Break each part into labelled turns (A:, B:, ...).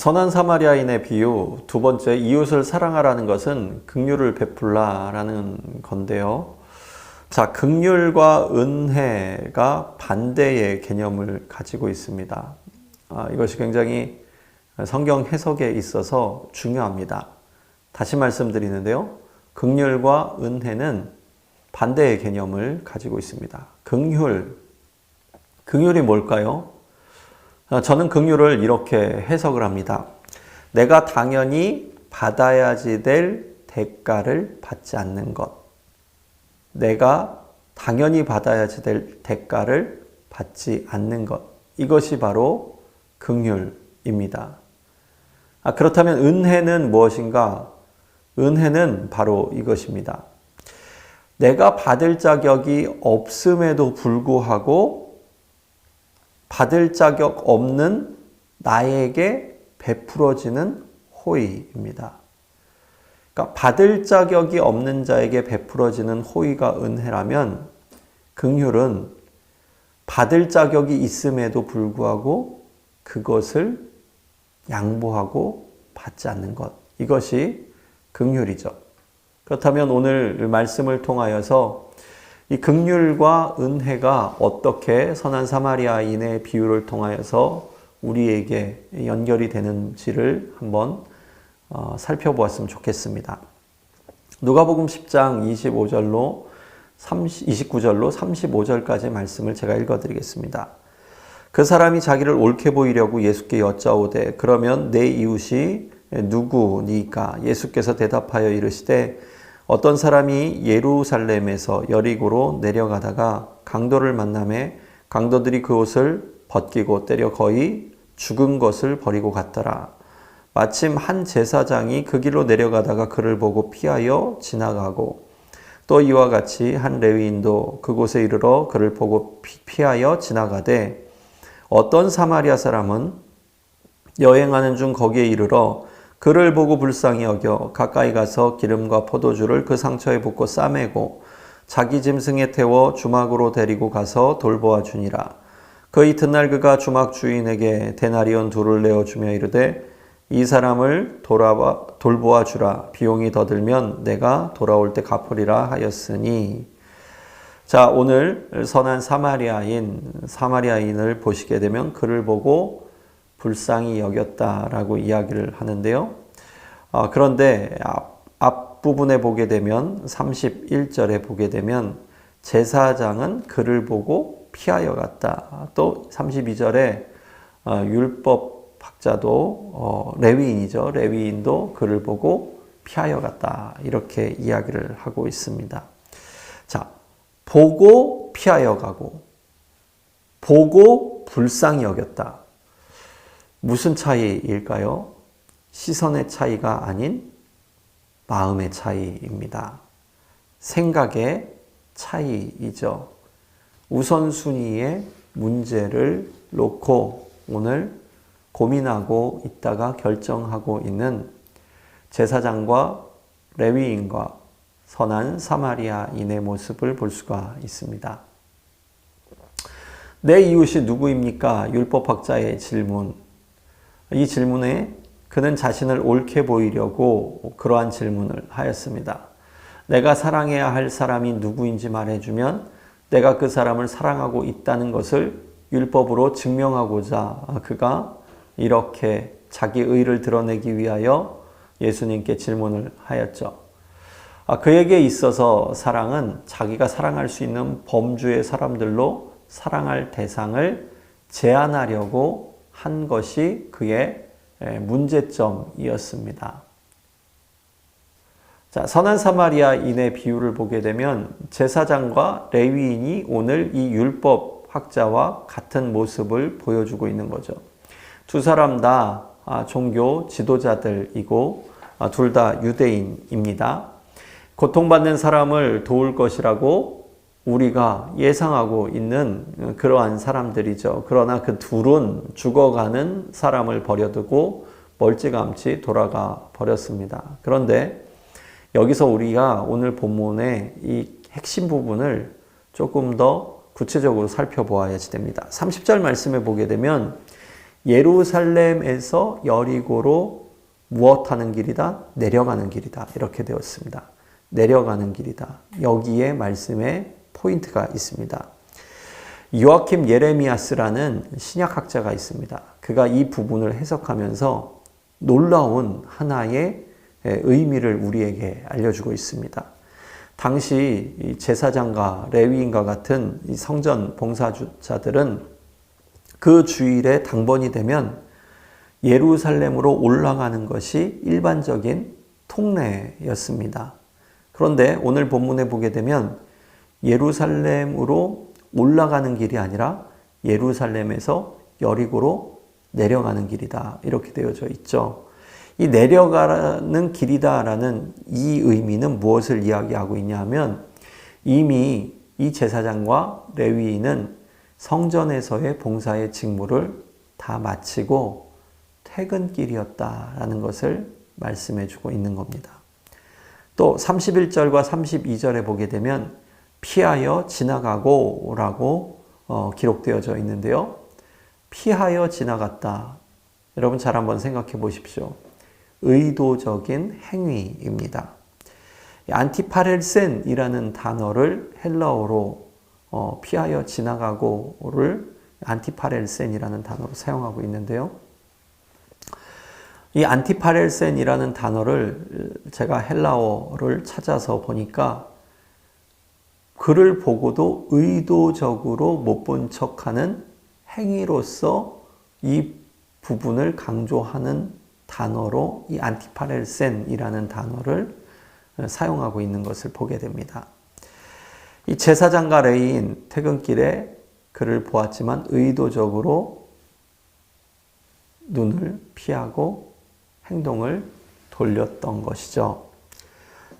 A: 선한 사마리아인의 비유, 두 번째, 이웃을 사랑하라는 것은 긍휼을 베풀라라는 건데요. 자, 긍휼과 은혜가 반대의 개념을 가지고 있습니다. 이것이 굉장히 성경 해석에 있어서 중요합니다. 다시 말씀드리는데요. 긍휼과 은혜는 반대의 개념을 가지고 있습니다. 긍휼이 뭘까요? 저는 긍휼을 이렇게 해석을 합니다. 내가 당연히 받아야지 될 대가를 받지 않는 것. 내가 당연히 받아야지 될 대가를 받지 않는 것. 이것이 바로 긍휼입니다. 그렇다면 은혜는 무엇인가? 은혜는 바로 이것입니다. 내가 받을 자격이 없음에도 불구하고 받을 자격 없는 나에게 베풀어지는 호의입니다. 그러니까 받을 자격이 없는 자에게 베풀어지는 호의가 은혜라면 긍휼은 받을 자격이 있음에도 불구하고 그것을 양보하고 받지 않는 것. 이것이 긍휼이죠. 그렇다면 오늘 말씀을 통하여서 이 긍휼과 은혜가 어떻게 선한 사마리아인의 비유를 통하여서 우리에게 연결이 되는지를 한번 살펴보았으면 좋겠습니다. 누가복음 10장 29절로 35절까지 말씀을 제가 읽어드리겠습니다. 그 사람이 자기를 옳게 보이려고 예수께 여짜오되 그러면 내 이웃이 누구니까? 예수께서 대답하여 이르시되 어떤 사람이 예루살렘에서 여리고로 내려가다가 강도를 만나매 강도들이 그 옷을 벗기고 때려 거의 죽은 것을 버리고 갔더라. 마침 한 제사장이 그 길로 내려가다가 그를 보고 피하여 지나가고 또 이와 같이 한 레위인도 그곳에 이르러 그를 보고 피하여 지나가되 어떤 사마리아 사람은 여행하는 중 거기에 이르러 그를 보고 불쌍히 여겨 가까이 가서 기름과 포도주를 그 상처에 붓고 싸매고 자기 짐승에 태워 주막으로 데리고 가서 돌보아 주니라. 그 이튿날 그가 주막 주인에게 데나리온 2를 내어주며 이르되 이 사람을 돌보아 주라. 비용이 더 들면 내가 돌아올 때 갚으리라 하였으니. 자, 오늘 선한 사마리아인을 보시게 되면 그를 보고 불쌍히 여겼다라고 이야기를 하는데요. 그런데 앞부분에 보게 되면 31절에 보게 되면 제사장은 그를 보고 피하여 갔다. 또 32절에 율법학자도 레위인이죠. 레위인도 그를 보고 피하여 갔다. 이렇게 이야기를 하고 있습니다. 자, 보고 피하여 가고 보고 불쌍히 여겼다. 무슨 차이일까요? 시선의 차이가 아닌 마음의 차이입니다. 생각의 차이이죠. 우선순위의 문제를 놓고 오늘 고민하고 있다가 결정하고 있는 제사장과 레위인과 선한 사마리아인의 모습을 볼 수가 있습니다. 내 이웃이 누구입니까? 율법학자의 질문. 이 질문에 그는 자신을 옳게 보이려고 그러한 질문을 하였습니다. 내가 사랑해야 할 사람이 누구인지 말해주면 내가 그 사람을 사랑하고 있다는 것을 율법으로 증명하고자 그가 이렇게 자기 의를 드러내기 위하여 예수님께 질문을 하였죠. 그에게 있어서 사랑은 자기가 사랑할 수 있는 범주의 사람들로 사랑할 대상을 제한하려고 한 것이 그의 문제점이었습니다. 자, 선한 사마리아인의 비유를 보게 되면 제사장과 레위인이 오늘 이 율법학자와 같은 모습을 보여주고 있는 거죠. 두 사람 다 종교 지도자들이고 둘 다 유대인입니다. 고통받는 사람을 도울 것이라고 우리가 예상하고 있는 그러한 사람들이죠. 그러나 그 둘은 죽어가는 사람을 버려두고 멀찌감치 돌아가 버렸습니다. 그런데 여기서 우리가 오늘 본문의 이 핵심 부분을 조금 더 구체적으로 살펴보아야지 됩니다. 30절 말씀에 보게 되면 예루살렘에서 여리고로 무엇하는 길이다? 내려가는 길이다. 이렇게 되었습니다. 내려가는 길이다. 여기에 말씀에 포인트가 있습니다. 요아킴 예레미야스라는 신약학자가 있습니다. 그가 이 부분을 해석하면서 놀라운 하나의 의미를 우리에게 알려주고 있습니다. 당시 제사장과 레위인과 같은 성전 봉사자들은 그 주일에 당번이 되면 예루살렘으로 올라가는 것이 일반적인 통례였습니다. 그런데 오늘 본문에 보게 되면 예루살렘으로 올라가는 길이 아니라 예루살렘에서 여리고로 내려가는 길이다. 이렇게 되어져 있죠. 이 내려가는 길이다라는 이 의미는 무엇을 이야기하고 있냐 하면 이미 이 제사장과 레위인은 성전에서의 봉사의 직무를 다 마치고 퇴근길이었다라는 것을 말씀해 주고 있는 겁니다. 또 31절과 32절에 보게 되면 피하여 지나가고 라고 기록되어져 있는데요. 피하여 지나갔다. 여러분 잘 한번 생각해 보십시오. 의도적인 행위입니다. 안티파렐센이라는 단어를 헬라어로 피하여 지나가고를 안티파렐센이라는 단어로 사용하고 있는데요. 이 안티파렐센이라는 단어를 제가 헬라어를 찾아서 보니까 그를 보고도 의도적으로 못 본 척하는 행위로서 이 부분을 강조하는 단어로 이 안티파렐센이라는 단어를 사용하고 있는 것을 보게 됩니다. 이 제사장과 레위인 퇴근길에 그를 보았지만 의도적으로 눈을 피하고 행동을 돌렸던 것이죠.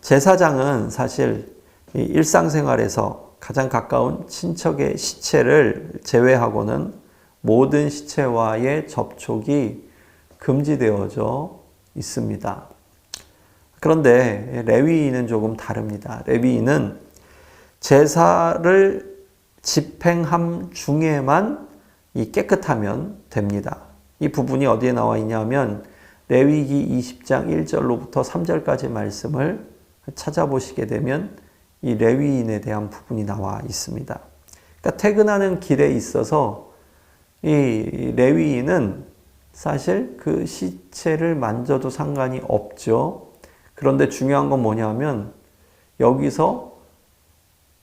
A: 제사장은 사실 일상생활에서 가장 가까운 친척의 시체를 제외하고는 모든 시체와의 접촉이 금지되어져 있습니다. 그런데 레위인은 조금 다릅니다. 레위인은 제사를 집행함 중에만 깨끗하면 됩니다. 이 부분이 어디에 나와 있냐면 레위기 20장 1절로부터 3절까지 말씀을 찾아보시게 되면 이 레위인에 대한 부분이 나와 있습니다. 그러니까 퇴근하는 길에 있어서 이 레위인은 사실 그 시체를 만져도 상관이 없죠. 그런데 중요한 건 뭐냐면 여기서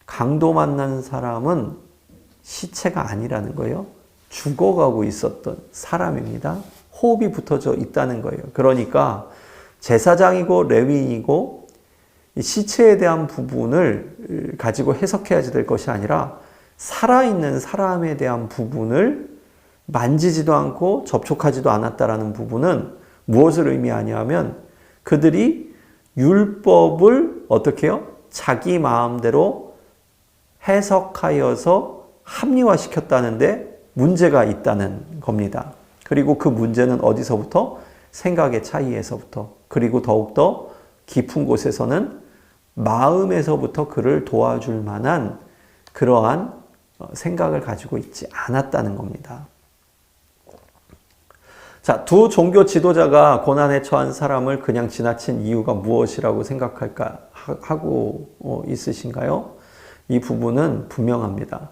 A: 강도 만난 사람은 시체가 아니라는 거예요. 죽어가고 있었던 사람입니다. 호흡이 붙어져 있다는 거예요. 그러니까 제사장이고 레위인이고 시체에 대한 부분을 가지고 해석해야지 될 것이 아니라 살아있는 사람에 대한 부분을 만지지도 않고 접촉하지도 않았다라는 부분은 무엇을 의미하냐면 그들이 율법을 어떻게 해요? 자기 마음대로 해석하여서 합리화시켰다는데 문제가 있다는 겁니다. 그리고 그 문제는 어디서부터? 생각의 차이에서부터, 그리고 더욱더 깊은 곳에서는 마음에서부터 그를 도와줄 만한 그러한 생각을 가지고 있지 않았다는 겁니다. 자, 두 종교 지도자가 고난에 처한 사람을 그냥 지나친 이유가 무엇이라고 생각할까 하고 있으신가요? 이 부분은 분명합니다.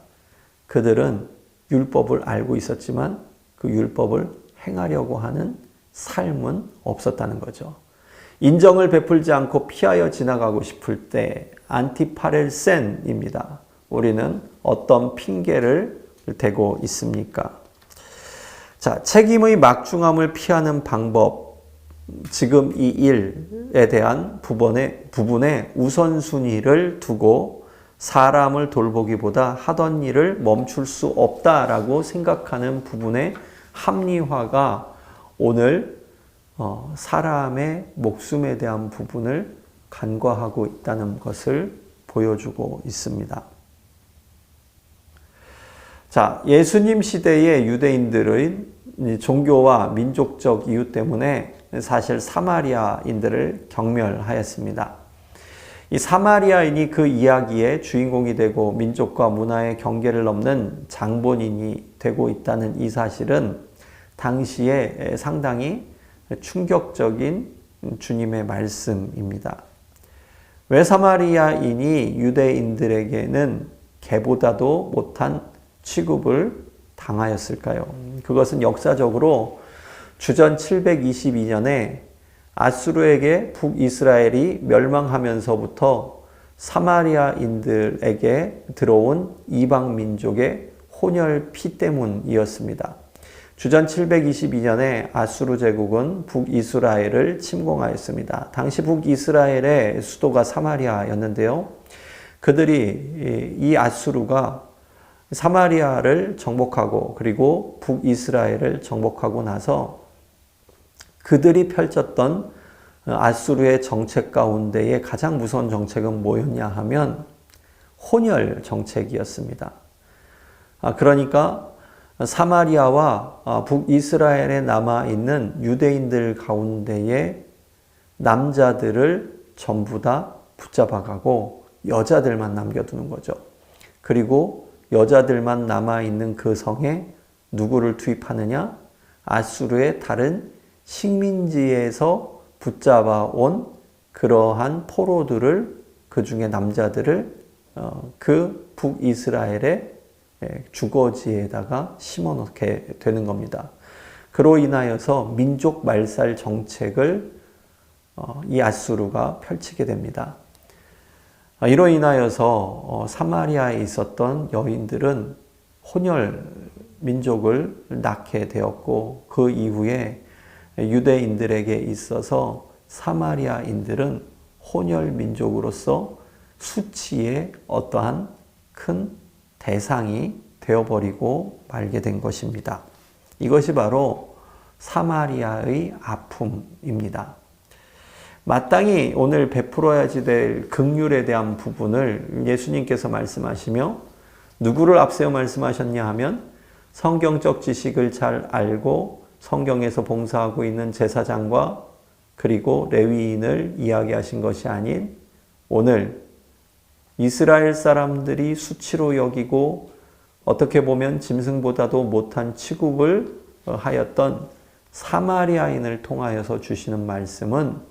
A: 그들은 율법을 알고 있었지만 그 율법을 행하려고 하는 삶은 없었다는 거죠. 인정을 베풀지 않고 피하여 지나가고 싶을 때 안티파렐센입니다. 우리는 어떤 핑계를 대고 있습니까? 자, 책임의 막중함을 피하는 방법, 지금 이 일에 대한 부분에 우선순위를 두고 사람을 돌보기보다 하던 일을 멈출 수 없다라고 생각하는 부분의 합리화가 오늘 사람의 목숨에 대한 부분을 간과하고 있다는 것을 보여주고 있습니다. 자, 예수님 시대의 유대인들은 종교와 민족적 이유 때문에 사실 사마리아인들을 경멸하였습니다. 이 사마리아인이 그 이야기의 주인공이 되고 민족과 문화의 경계를 넘는 장본인이 되고 있다는 이 사실은 당시에 상당히 충격적인 주님의 말씀입니다. 왜 사마리아인이 유대인들에게는 개보다도 못한 취급을 당하였을까요? 그것은 역사적으로 주전 722년에 아수르에게 북이스라엘이 멸망하면서부터 사마리아인들에게 들어온 이방 민족의 혼혈 피 때문이었습니다. 주전 722년에 아수르 제국은 북이스라엘을 침공하였습니다. 당시 북이스라엘의 수도가 사마리아였는데요. 그들이 이 아수르가 사마리아를 정복하고 그리고 북이스라엘을 정복하고 나서 그들이 펼쳤던 아수르의 정책 가운데에 가장 무서운 정책은 뭐였냐 하면 혼혈 정책이었습니다. 그러니까 사마리아와 북이스라엘에 남아있는 유대인들 가운데에 남자들을 전부 다 붙잡아가고 여자들만 남겨두는 거죠. 그리고 여자들만 남아있는 그 성에 누구를 투입하느냐? 아수르의 다른 식민지에서 붙잡아온 그러한 포로들을, 그 중에 남자들을 그 북이스라엘의 주거지에다가 심어놓게 되는 겁니다. 그로 인하여서 민족 말살 정책을 이 아수르가 펼치게 됩니다. 이로 인하여서 사마리아에 있었던 여인들은 혼혈 민족을 낳게 되었고 그 이후에 유대인들에게 있어서 사마리아인들은 혼혈 민족으로서 수치의 어떠한 큰 대상이 되어버리고 말게 된 것입니다. 이것이 바로 사마리아의 아픔입니다. 마땅히 오늘 베풀어야지 될 긍휼에 대한 부분을 예수님께서 말씀하시며 누구를 앞세워 말씀하셨냐 하면 성경적 지식을 잘 알고 성경에서 봉사하고 있는 제사장과 그리고 레위인을 이야기하신 것이 아닌 오늘 이스라엘 사람들이 수치로 여기고 어떻게 보면 짐승보다도 못한 취급을 하였던 사마리아인을 통하여서 주시는 말씀은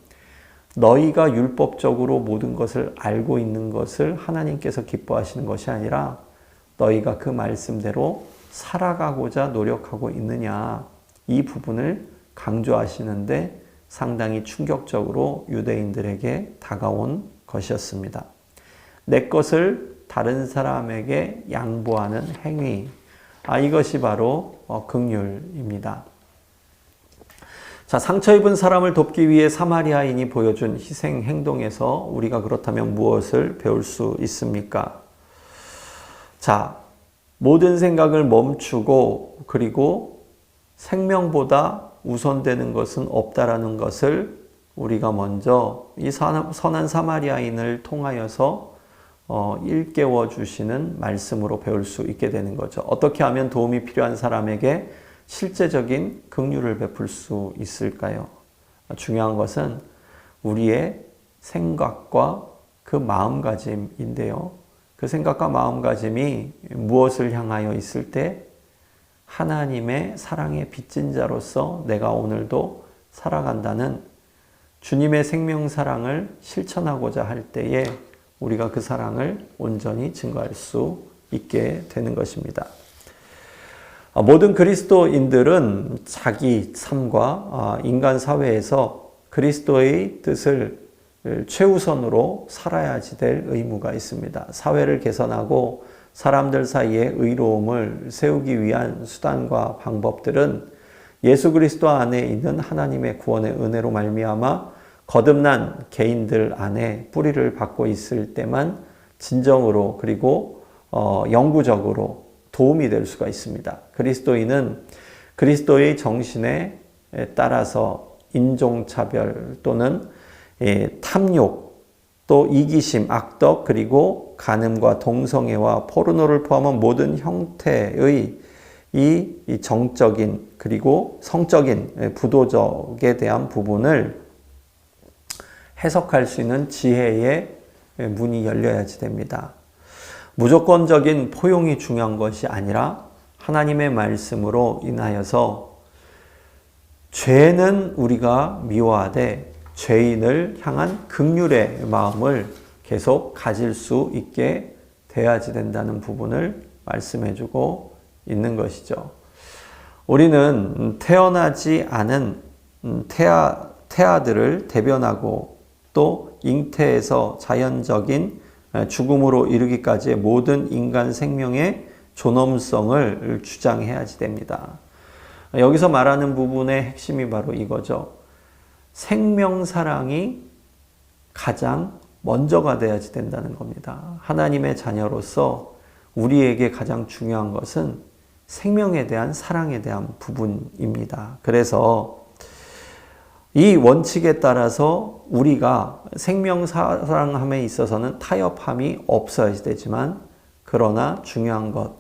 A: 너희가 율법적으로 모든 것을 알고 있는 것을 하나님께서 기뻐하시는 것이 아니라 너희가 그 말씀대로 살아가고자 노력하고 있느냐, 이 부분을 강조하시는데 상당히 충격적으로 유대인들에게 다가온 것이었습니다. 내 것을 다른 사람에게 양보하는 행위, 이것이 바로 긍휼입니다. 자, 상처 입은 사람을 돕기 위해 사마리아인이 보여준 희생 행동에서 우리가 그렇다면 무엇을 배울 수 있습니까? 자, 모든 생각을 멈추고 그리고 생명보다 우선되는 것은 없다라는 것을 우리가 먼저 이 선한 사마리아인을 통하여서 일깨워 주시는 말씀으로 배울 수 있게 되는 거죠. 어떻게 하면 도움이 필요한 사람에게 실제적인 긍휼을 베풀 수 있을까요? 중요한 것은 우리의 생각과 그 마음가짐인데요. 그 생각과 마음가짐이 무엇을 향하여 있을 때 하나님의 사랑의 빚진 자로서 내가 오늘도 살아간다는 주님의 생명사랑을 실천하고자 할 때에 우리가 그 사랑을 온전히 증거할 수 있게 되는 것입니다. 모든 그리스도인들은 자기 삶과 인간 사회에서 그리스도의 뜻을 최우선으로 살아야지 될 의무가 있습니다. 사회를 개선하고 사람들 사이에 의로움을 세우기 위한 수단과 방법들은 예수 그리스도 안에 있는 하나님의 구원의 은혜로 말미암아 거듭난 개인들 안에 뿌리를 받고 있을 때만 진정으로 그리고 영구적으로 도움이 될 수가 있습니다. 그리스도인은 그리스도의 정신에 따라서 인종차별 또는 탐욕, 또 이기심, 악덕, 그리고 간음과 동성애와 포르노를 포함한 모든 형태의 이 정적인 그리고 성적인 부도덕에 대한 부분을 해석할 수 있는 지혜의 문이 열려야지 됩니다. 무조건적인 포용이 중요한 것이 아니라 하나님의 말씀으로 인하여서 죄는 우리가 미워하되 죄인을 향한 긍휼의 마음을 계속 가질 수 있게 돼야지 된다는 부분을 말씀해주고 있는 것이죠. 우리는 태어나지 않은 태아들을 대변하고 또 잉태에서 자연적인 죽음으로 이르기까지의 모든 인간 생명의 존엄성을 주장해야지 됩니다. 여기서 말하는 부분의 핵심이 바로 이거죠. 생명사랑이 가장 먼저가 돼야지 된다는 겁니다. 하나님의 자녀로서 우리에게 가장 중요한 것은 생명에 대한 사랑에 대한 부분입니다. 그래서 이 원칙에 따라서 우리가 생명 사랑함에 있어서는 타협함이 없어야지 되지만, 그러나 중요한 것,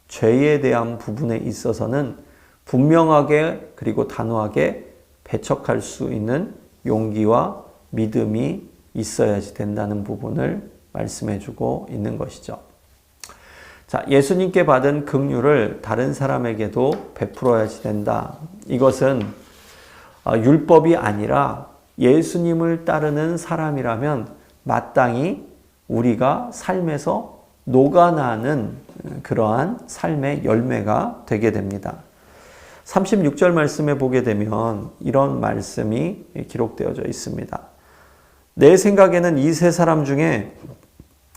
A: 죄에 대한 부분에 있어서는 분명하게 그리고 단호하게 배척할 수 있는 용기와 믿음이 있어야지 된다는 부분을 말씀해주고 있는 것이죠. 자, 예수님께 받은 긍휼을 다른 사람에게도 베풀어야지 된다. 이것은 율법이 아니라 예수님을 따르는 사람이라면 마땅히 우리가 삶에서 녹아나는 그러한 삶의 열매가 되게 됩니다. 36절 말씀에 보게 되면 이런 말씀이 기록되어져 있습니다. 내 생각에는 이 세 사람 중에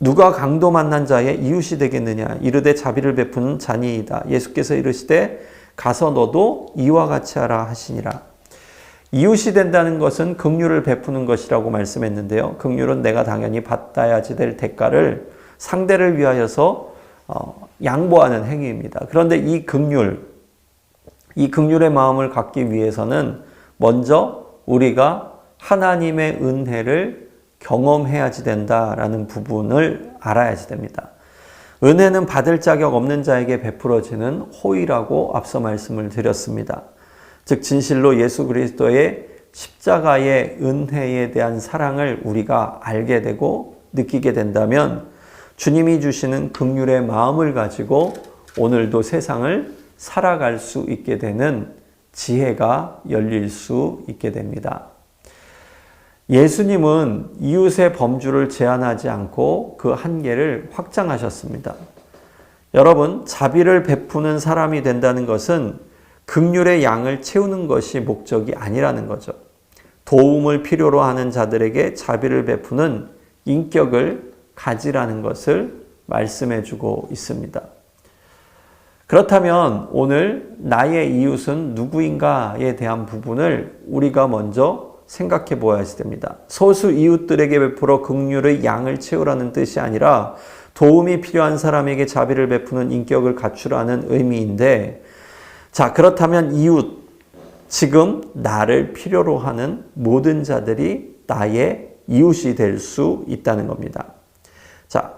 A: 누가 강도 만난 자의 이웃이 되겠느냐? 이르되 자비를 베푸는 자니이다. 예수께서 이르시되 가서 너도 이와 같이 하라 하시니라. 이웃이 된다는 것은 긍휼을 베푸는 것이라고 말씀했는데요. 긍휼은 내가 당연히 받아야지 될 대가를 상대를 위하여서 양보하는 행위입니다. 그런데 이 긍휼의 마음을 갖기 위해서는 먼저 우리가 하나님의 은혜를 경험해야지 된다라는 부분을 알아야지 됩니다. 은혜는 받을 자격 없는 자에게 베풀어지는 호의라고 앞서 말씀을 드렸습니다. 즉 진실로 예수 그리스도의 십자가의 은혜에 대한 사랑을 우리가 알게 되고 느끼게 된다면 주님이 주시는 긍휼의 마음을 가지고 오늘도 세상을 살아갈 수 있게 되는 지혜가 열릴 수 있게 됩니다. 예수님은 이웃의 범주를 제한하지 않고 그 한계를 확장하셨습니다. 여러분, 자비를 베푸는 사람이 된다는 것은 긍휼의 양을 채우는 것이 목적이 아니라는 거죠. 도움을 필요로 하는 자들에게 자비를 베푸는 인격을 가지라는 것을 말씀해주고 있습니다. 그렇다면 오늘 나의 이웃은 누구인가에 대한 부분을 우리가 먼저 생각해 보아야지 됩니다. 소수 이웃들에게 베풀어 긍휼의 양을 채우라는 뜻이 아니라 도움이 필요한 사람에게 자비를 베푸는 인격을 갖추라는 의미인데, 자, 그렇다면 이웃, 지금 나를 필요로 하는 모든 자들이 나의 이웃이 될 수 있다는 겁니다. 자,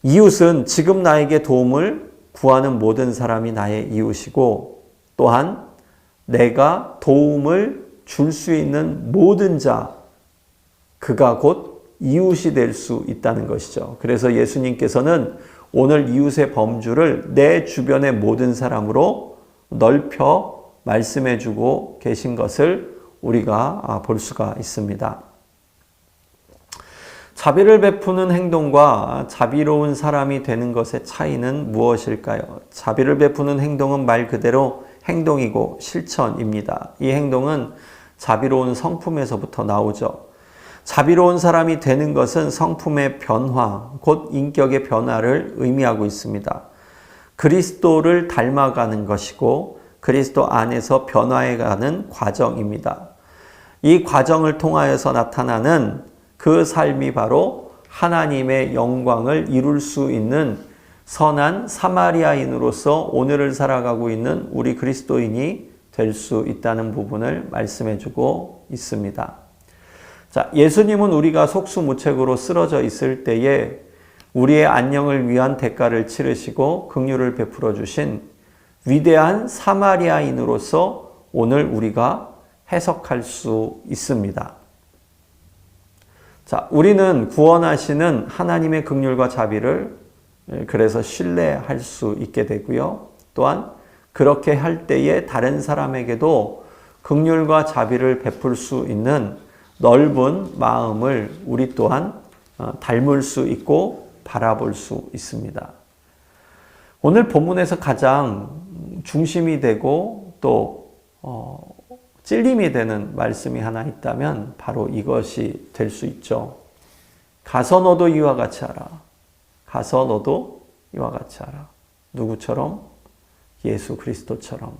A: 이웃은 지금 나에게 도움을 구하는 모든 사람이 나의 이웃이고, 또한 내가 도움을 줄 수 있는 모든 자, 그가 곧 이웃이 될 수 있다는 것이죠. 그래서 예수님께서는 오늘 이웃의 범주를 내 주변의 모든 사람으로 넓혀 말씀해주고 계신 것을 우리가 볼 수가 있습니다. 자비를 베푸는 행동과 자비로운 사람이 되는 것의 차이는 무엇일까요? 자비를 베푸는 행동은 말 그대로 행동이고 실천입니다. 이 행동은 자비로운 성품에서부터 나오죠. 자비로운 사람이 되는 것은 성품의 변화, 곧 인격의 변화를 의미하고 있습니다. 그리스도를 닮아가는 것이고 그리스도 안에서 변화해가는 과정입니다. 이 과정을 통하여서 나타나는 그 삶이 바로 하나님의 영광을 이룰 수 있는 선한 사마리아인으로서 오늘을 살아가고 있는 우리 그리스도인이 될 수 있다는 부분을 말씀해주고 있습니다. 자, 예수님은 우리가 속수무책으로 쓰러져 있을 때에 우리의 안녕을 위한 대가를 치르시고 긍휼을 베풀어 주신 위대한 사마리아인으로서 오늘 우리가 해석할 수 있습니다. 자, 우리는 구원하시는 하나님의 긍휼과 자비를 그래서 신뢰할 수 있게 되고요. 또한 그렇게 할 때에 다른 사람에게도 긍휼과 자비를 베풀 수 있는 넓은 마음을 우리 또한 닮을 수 있고 바라볼 수 있습니다. 오늘 본문에서 가장 중심이 되고 또 찔림이 되는 말씀이 하나 있다면 바로 이것이 될 수 있죠. 가서 너도 이와 같이 하라. 가서 너도 이와 같이 하라. 누구처럼? 예수 그리스도처럼.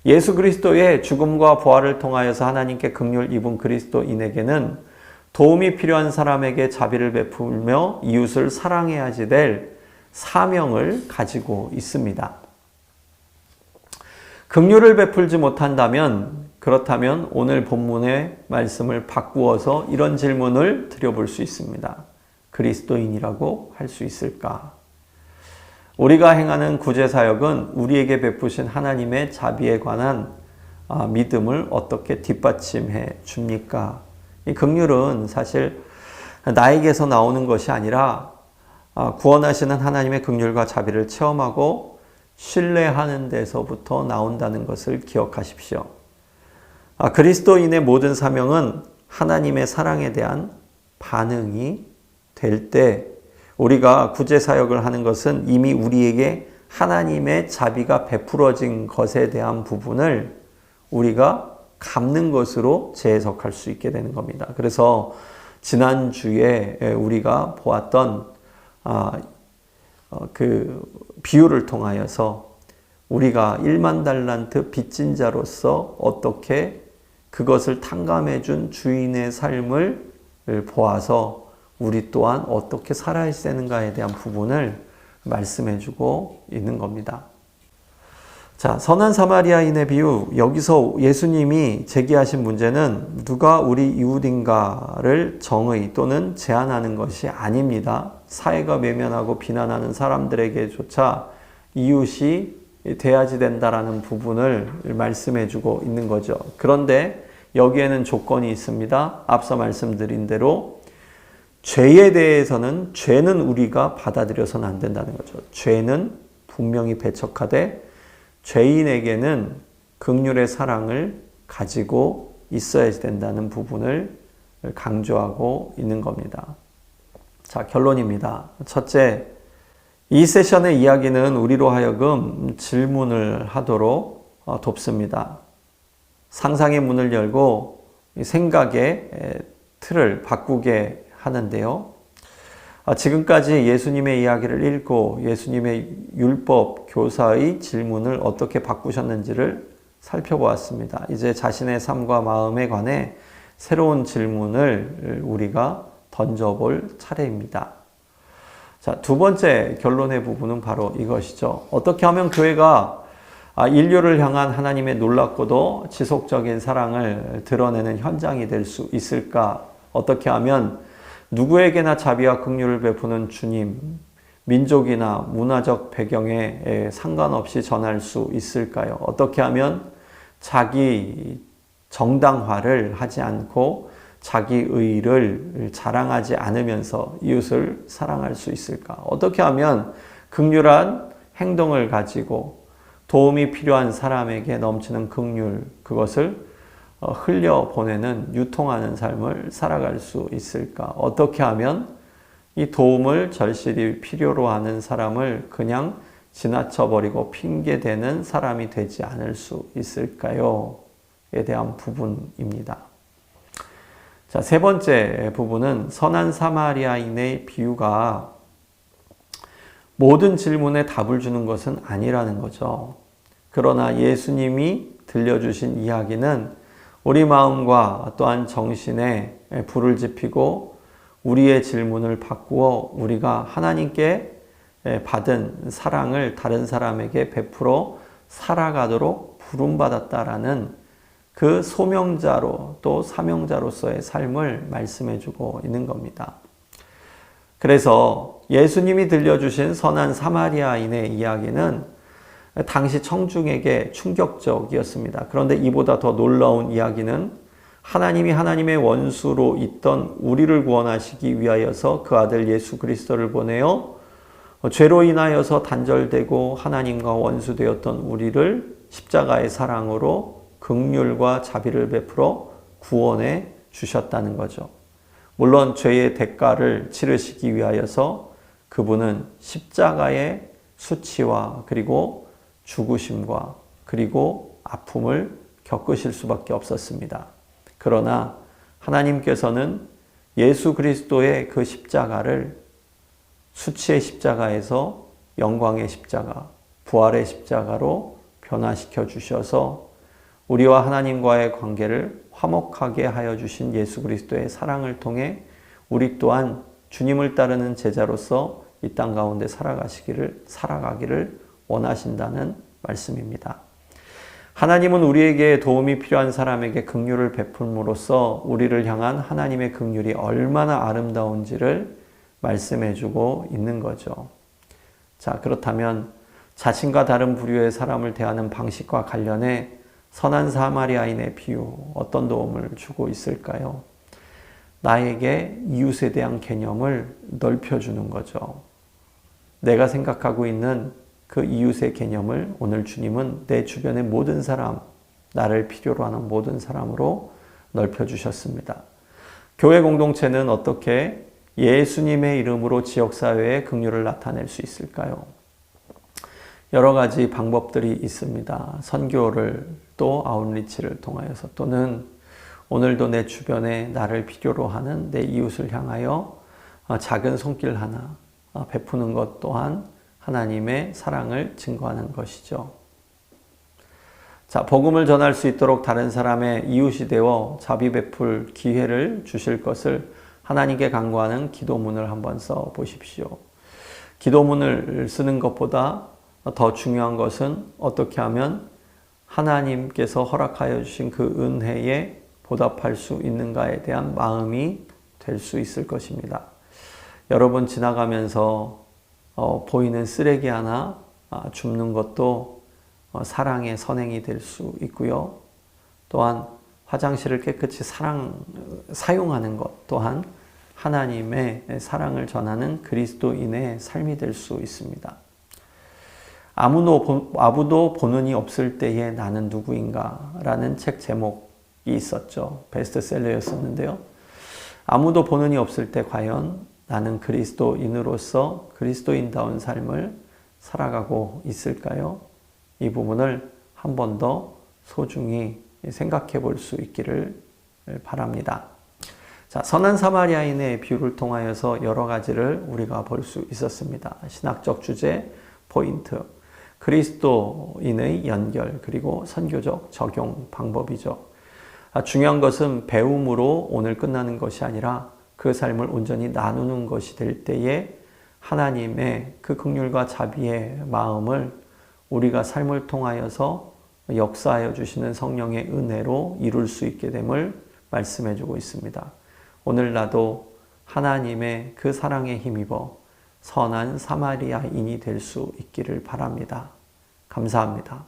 A: 예수 그리스도의 죽음과 부활을 통하여서 하나님께 긍휼 입은 그리스도인에게는 도움이 필요한 사람에게 자비를 베풀며 이웃을 사랑해야지 될 사명을 가지고 있습니다. 긍휼을 베풀지 못한다면, 그렇다면 오늘 본문의 말씀을 바꾸어서 이런 질문을 드려볼 수 있습니다. 그리스도인이라고 할 수 있을까? 우리가 행하는 구제사역은 우리에게 베푸신 하나님의 자비에 관한 믿음을 어떻게 뒷받침해 줍니까? 이 긍휼은 사실 나에게서 나오는 것이 아니라 구원하시는 하나님의 긍휼과 자비를 체험하고 신뢰하는 데서부터 나온다는 것을 기억하십시오. 그리스도인의 모든 사명은 하나님의 사랑에 대한 반응이 될 때 우리가 구제사역을 하는 것은 이미 우리에게 하나님의 자비가 베풀어진 것에 대한 부분을 우리가 갚는 것으로 재해석할 수 있게 되는 겁니다. 그래서 지난주에 우리가 보았던 그 비유를 통하여서 우리가 1만 달란트 빚진 자로서 어떻게 그것을 탕감해 준 주인의 삶을 보아서 우리 또한 어떻게 살아야 되는가에 대한 부분을 말씀해 주고 있는 겁니다. 자, 선한 사마리아인의 비유, 여기서 예수님이 제기하신 문제는 누가 우리 이웃인가를 정의 또는 제한하는 것이 아닙니다. 사회가 외면하고 비난하는 사람들에게조차 이웃이 돼야지 된다라는 부분을 말씀해 주고 있는 거죠. 그런데 여기에는 조건이 있습니다. 앞서 말씀드린 대로 죄에 대해서는 죄는 우리가 받아들여서는 안 된다는 거죠. 죄는 분명히 배척하되 죄인에게는 긍휼의 사랑을 가지고 있어야 된다는 부분을 강조하고 있는 겁니다. 자, 결론입니다. 첫째, 이 세션의 이야기는 우리로 하여금 질문을 하도록 돕습니다. 상상의 문을 열고 생각의 틀을 바꾸게 하는데요. 지금까지 예수님의 이야기를 읽고 예수님의 율법 교사의 질문을 어떻게 바꾸셨는지를 살펴보았습니다. 이제 자신의 삶과 마음에 관해 새로운 질문을 우리가 던져볼 차례입니다. 자, 두 번째 결론의 부분은 바로 이것이죠. 어떻게 하면 교회가 인류를 향한 하나님의 놀랍고도 지속적인 사랑을 드러내는 현장이 될 수 있을까? 어떻게 하면 누구에게나 자비와 긍휼을 베푸는 주님, 민족이나 문화적 배경에 상관없이 전할 수 있을까요? 어떻게 하면 자기 정당화를 하지 않고 자기 의를 자랑하지 않으면서 이웃을 사랑할 수 있을까? 어떻게 하면 긍휼한 행동을 가지고 도움이 필요한 사람에게 넘치는 긍휼, 그것을 흘려보내는, 유통하는 삶을 살아갈 수 있을까? 어떻게 하면 이 도움을 절실히 필요로 하는 사람을 그냥 지나쳐버리고 핑계대는 사람이 되지 않을 수 있을까요? 에 대한 부분입니다. 자, 세 번째 부분은 선한 사마리아인의 비유가 모든 질문에 답을 주는 것은 아니라는 거죠. 그러나 예수님이 들려주신 이야기는 우리 마음과 또한 정신에 불을 지피고 우리의 질문을 바꾸어 우리가 하나님께 받은 사랑을 다른 사람에게 베풀어 살아가도록 부름받았다라는 그 소명자로 또 사명자로서의 삶을 말씀해주고 있는 겁니다. 그래서 예수님이 들려주신 선한 사마리아인의 이야기는 당시 청중에게 충격적이었습니다. 그런데 이보다 더 놀라운 이야기는 하나님이 하나님의 원수로 있던 우리를 구원하시기 위하여서 그 아들 예수 그리스도를 보내어 죄로 인하여서 단절되고 하나님과 원수되었던 우리를 십자가의 사랑으로 긍휼과 자비를 베풀어 구원해 주셨다는 거죠. 물론 죄의 대가를 치르시기 위하여서 그분은 십자가의 수치와 그리고 죽으심과 그리고 아픔을 겪으실 수밖에 없었습니다. 그러나 하나님께서는 예수 그리스도의 그 십자가를 수치의 십자가에서 영광의 십자가, 부활의 십자가로 변화시켜 주셔서 우리와 하나님과의 관계를 화목하게 하여 주신 예수 그리스도의 사랑을 통해 우리 또한 주님을 따르는 제자로서 이 땅 가운데 살아가기를 원하신다는 말씀입니다. 하나님은 우리에게 도움이 필요한 사람에게 긍휼을 베풀므로써 우리를 향한 하나님의 긍휼이 얼마나 아름다운지를 말씀해주고 있는 거죠. 자, 그렇다면 자신과 다른 부류의 사람을 대하는 방식과 관련해 선한 사마리아인의 비유 어떤 도움을 주고 있을까요? 나에게 이웃에 대한 개념을 넓혀주는 거죠. 내가 생각하고 있는 그 이웃의 개념을 오늘 주님은 내 주변의 모든 사람, 나를 필요로 하는 모든 사람으로 넓혀주셨습니다. 교회 공동체는 어떻게 예수님의 이름으로 지역사회에 긍휼을 나타낼 수 있을까요? 여러 가지 방법들이 있습니다. 선교를 또 아웃리치를 통하여서 또는 오늘도 내 주변에 나를 필요로 하는 내 이웃을 향하여 작은 손길 하나 베푸는 것 또한 하나님의 사랑을 증거하는 것이죠. 자, 복음을 전할 수 있도록 다른 사람의 이웃이 되어 자비 베풀 기회를 주실 것을 하나님께 간구하는 기도문을 한번 써 보십시오. 기도문을 쓰는 것보다 더 중요한 것은 어떻게 하면 하나님께서 허락하여 주신 그 은혜에 보답할 수 있는가에 대한 마음이 될 수 있을 것입니다. 여러분 지나가면서 보이는 쓰레기 하나 줍는 것도 사랑의 선행이 될 수 있고요. 또한 화장실을 깨끗이 사용하는 것 또한 하나님의 사랑을 전하는 그리스도인의 삶이 될 수 있습니다. 아무도 보는 이 없을 때에 나는 누구인가 라는 책 제목이 있었죠. 베스트셀러였었는데요. 아무도 보는 이 없을 때 과연 나는 그리스도인으로서 그리스도인다운 삶을 살아가고 있을까요? 이 부분을 한 번 더 소중히 생각해 볼 수 있기를 바랍니다. 자, 선한 사마리아인의 비유를 통하여서 여러 가지를 우리가 볼 수 있었습니다. 신학적 주제, 포인트, 그리스도인의 연결, 그리고 선교적 적용 방법이죠. 중요한 것은 배움으로 오늘 끝나는 것이 아니라 그 삶을 온전히 나누는 것이 될 때에 하나님의 그 긍휼과 자비의 마음을 우리가 삶을 통하여서 역사하여 주시는 성령의 은혜로 이룰 수 있게 됨을 말씀해 주고 있습니다. 오늘 나도 하나님의 그 사랑에 힘입어 선한 사마리아인이 될 수 있기를 바랍니다. 감사합니다.